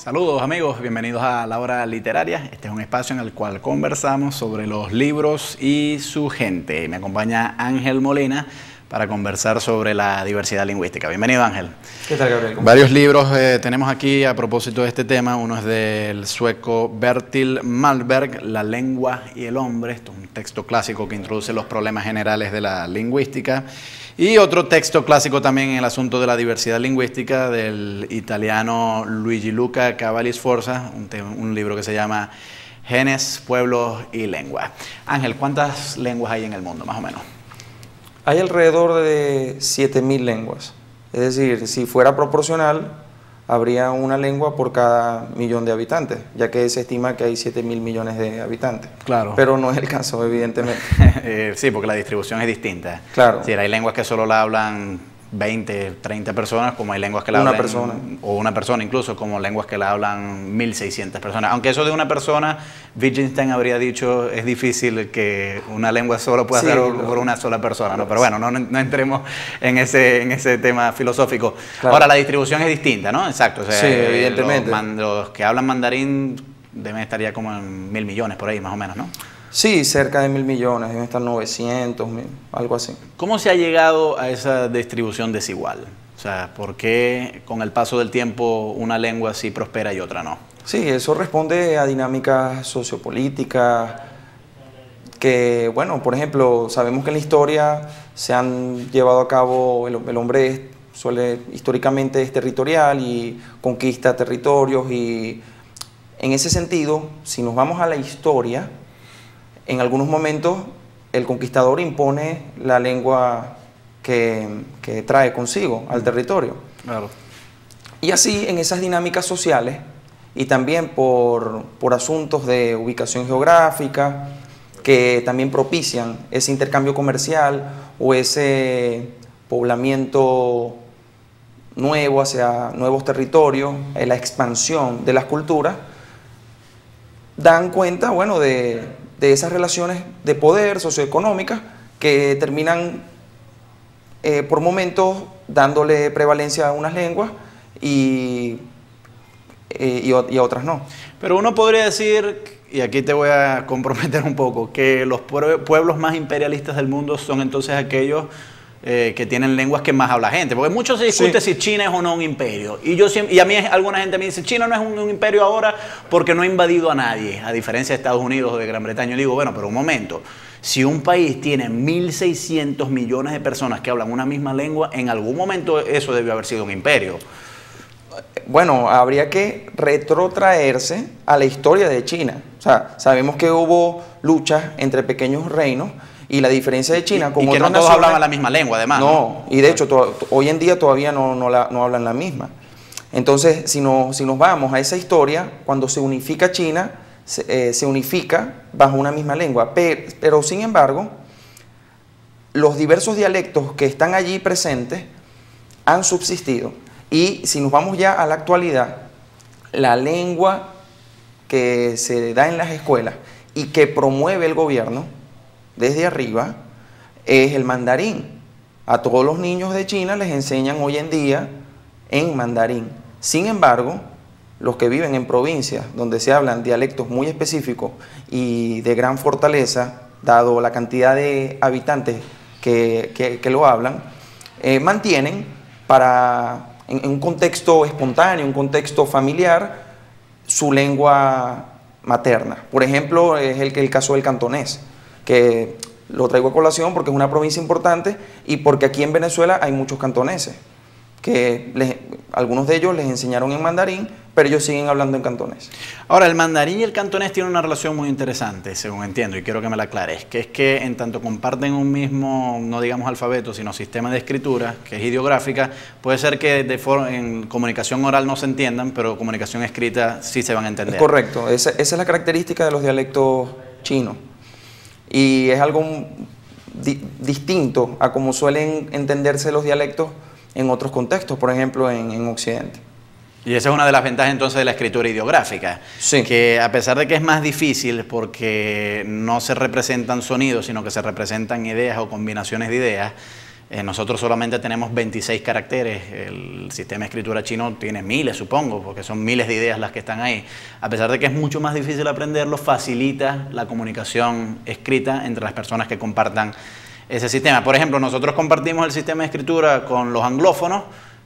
Saludos amigos, bienvenidos a La Hora Literaria. Este es un espacio en el cual conversamos sobre los libros y su gente. Me acompaña Ángel Molina para conversar sobre la diversidad lingüística. Bienvenido, Ángel. ¿Qué tal, Gabriel? Varios libros tenemos aquí a propósito de este tema. Uno es del sueco Bertil Malmberg, La lengua y el hombre. Esto es un texto clásico que introduce los problemas generales de la lingüística. Y otro texto clásico también en el asunto de la diversidad lingüística del italiano Luigi Luca Cavalli Sforza, un libro que se llama Genes, Pueblos y Lenguas. Ángel, ¿cuántas lenguas hay en el mundo, más o menos? Hay alrededor de 7.000 lenguas. Es decir, si fuera proporcional, habría una lengua por cada millón de habitantes, ya que se estima que hay 7.000 millones de habitantes. Claro. Pero no es el caso, evidentemente. Sí, porque la distribución es distinta. Claro. Sí, hay lenguas que solo la hablan 20, 30 personas, como hay lenguas que la hablan... Una persona. O una persona incluso, como lenguas que la hablan 1.600 personas. Aunque eso de una persona, Wittgenstein habría dicho, es difícil que una lengua solo pueda ser por una sola persona, ¿no? Pero bueno, no entremos en ese tema filosófico. Claro. Ahora, la distribución es distinta, ¿no? Exacto. O sea, sí, evidentemente. Los que hablan mandarín deben estar ya como en 1.000 millones por ahí, más o menos, ¿no? Sí, cerca de 1.000 millones, deben estar 900, 1.000, algo así. ¿Cómo se ha llegado a esa distribución desigual? O sea, ¿por qué con el paso del tiempo una lengua sí prospera y otra no? Sí, eso responde a dinámicas sociopolíticas que, bueno, por ejemplo, sabemos que en la historia se han llevado a cabo, el hombre históricamente es territorial y conquista territorios, y en ese sentido, si nos vamos a la historia, en algunos momentos el conquistador impone la lengua que trae consigo al territorio. Claro. Y así, en esas dinámicas sociales, y también por asuntos de ubicación geográfica, que también propician ese intercambio comercial o ese poblamiento nuevo hacia nuevos territorios, la expansión de las culturas, dan cuenta, bueno, de esas relaciones de poder socioeconómicas que terminan por momentos dándole prevalencia a unas lenguas y a otras no. Pero uno podría decir, y aquí te voy a comprometer un poco, que los pueblos más imperialistas del mundo son entonces aquellos que tienen lenguas que más habla gente, porque mucho se discute si China es o no un imperio, y a mí alguna gente me dice, China no es un imperio ahora porque no ha invadido a nadie, a diferencia de Estados Unidos o de Gran Bretaña. Yo digo, bueno, pero un momento, si un país tiene 1.600 millones de personas que hablan una misma lengua, en algún momento eso debió haber sido un imperio. Bueno, habría que retrotraerse a la historia de China. O sea, sabemos que hubo luchas entre pequeños reinos, y la diferencia de China como y que no todos hablaban la misma lengua, además. No, y de hecho hoy en día todavía no hablan la misma. Entonces, si nos vamos a esa historia, cuando se unifica China, se unifica bajo una misma lengua. Pero sin embargo, los diversos dialectos que están allí presentes han subsistido. Y si nos vamos ya a la actualidad, la lengua que se da en las escuelas y que promueve el gobierno desde arriba es el mandarín. A todos los niños de China les enseñan hoy en día en mandarín. Sin embargo, los que viven en provincias donde se hablan dialectos muy específicos y de gran fortaleza, dado la cantidad de habitantes que lo hablan, mantienen en un contexto espontáneo, un contexto familiar, su lengua materna. Por ejemplo, es el caso del cantonés, que lo traigo a colación porque es una provincia importante y porque aquí en Venezuela hay muchos cantoneses, que algunos de ellos les enseñaron en mandarín, pero ellos siguen hablando en cantonés. Ahora, el mandarín y el cantonés tienen una relación muy interesante, según entiendo, y quiero que me la aclares, que es que en tanto comparten un mismo, no digamos alfabeto, sino sistema de escritura, que es ideográfica, puede ser que en comunicación oral no se entiendan, pero comunicación escrita sí se van a entender. Es correcto, esa es la característica de los dialectos chinos. Y es algo distinto a cómo suelen entenderse los dialectos en otros contextos, por ejemplo en Occidente. Y esa es una de las ventajas entonces de la escritura ideográfica, sí, que a pesar de que es más difícil porque no se representan sonidos, sino que se representan ideas o combinaciones de ideas, Nosotros solamente tenemos 26 caracteres, el sistema de escritura chino tiene miles, supongo, porque son miles de ideas las que están ahí. A pesar de que es mucho más difícil aprenderlo, facilita la comunicación escrita entre las personas que compartan ese sistema. Por ejemplo, nosotros compartimos el sistema de escritura con los anglófonos,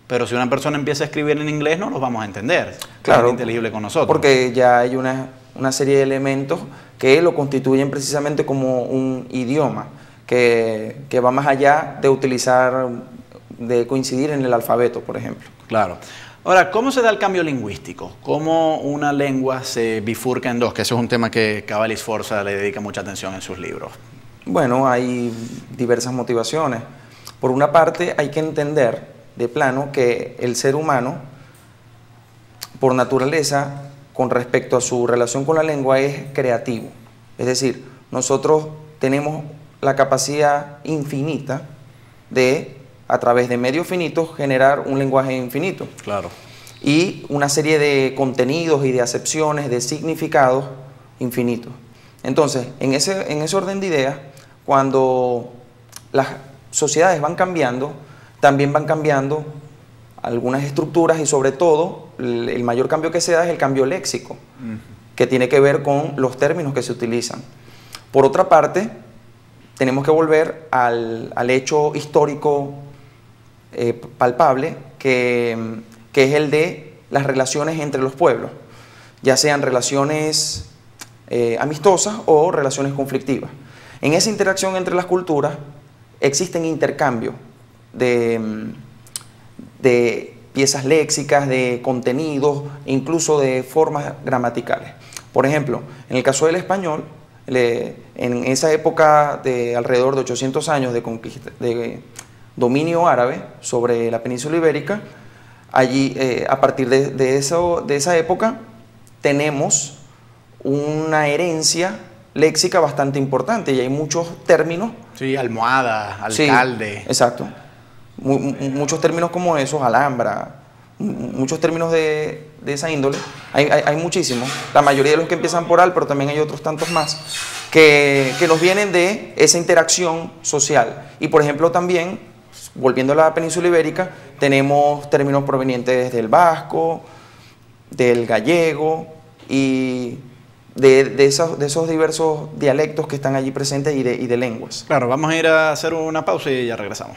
pero si una persona empieza a escribir en inglés no los vamos a entender. Claro, es inteligible con nosotros. Porque ya hay una serie de elementos que lo constituyen precisamente como un idioma, que va más allá de coincidir en el alfabeto, por ejemplo. Claro. Ahora, ¿cómo se da el cambio lingüístico? ¿Cómo una lengua se bifurca en dos? Que eso es un tema que Cavalli Sforza le dedica mucha atención en sus libros. Bueno, hay diversas motivaciones. Por una parte, hay que entender de plano que el ser humano, por naturaleza, con respecto a su relación con la lengua, es creativo. Es decir, nosotros tenemos la capacidad infinita de, a través de medios finitos, generar un lenguaje infinito. Claro. Y una serie de contenidos y de acepciones, de significados infinitos. Entonces, en ese orden de ideas, cuando las sociedades van cambiando, también van cambiando algunas estructuras y sobre todo el mayor cambio que se da es el cambio léxico, que tiene que ver con los términos que se utilizan. Por otra parte, tenemos que volver al hecho histórico palpable que es el de las relaciones entre los pueblos, ya sean relaciones amistosas o relaciones conflictivas. En esa interacción entre las culturas existen intercambios de piezas léxicas, de contenidos, incluso de formas gramaticales. Por ejemplo, en el caso del español, en esa época de alrededor de 800 años de dominio árabe sobre la península ibérica, allí, a partir de esa época, tenemos una herencia léxica bastante importante y hay muchos términos. Sí, almohada, alcalde. Sí, exacto. Muchos términos como esos, alhambra, muchos términos de esa índole, hay muchísimos, la mayoría de los que empiezan por al, pero también hay otros tantos más, que nos vienen de esa interacción social. Y por ejemplo también, volviendo a la península ibérica, tenemos términos provenientes del vasco, del gallego y de esos diversos dialectos que están allí presentes y de lenguas. Claro, vamos a ir a hacer una pausa y ya regresamos.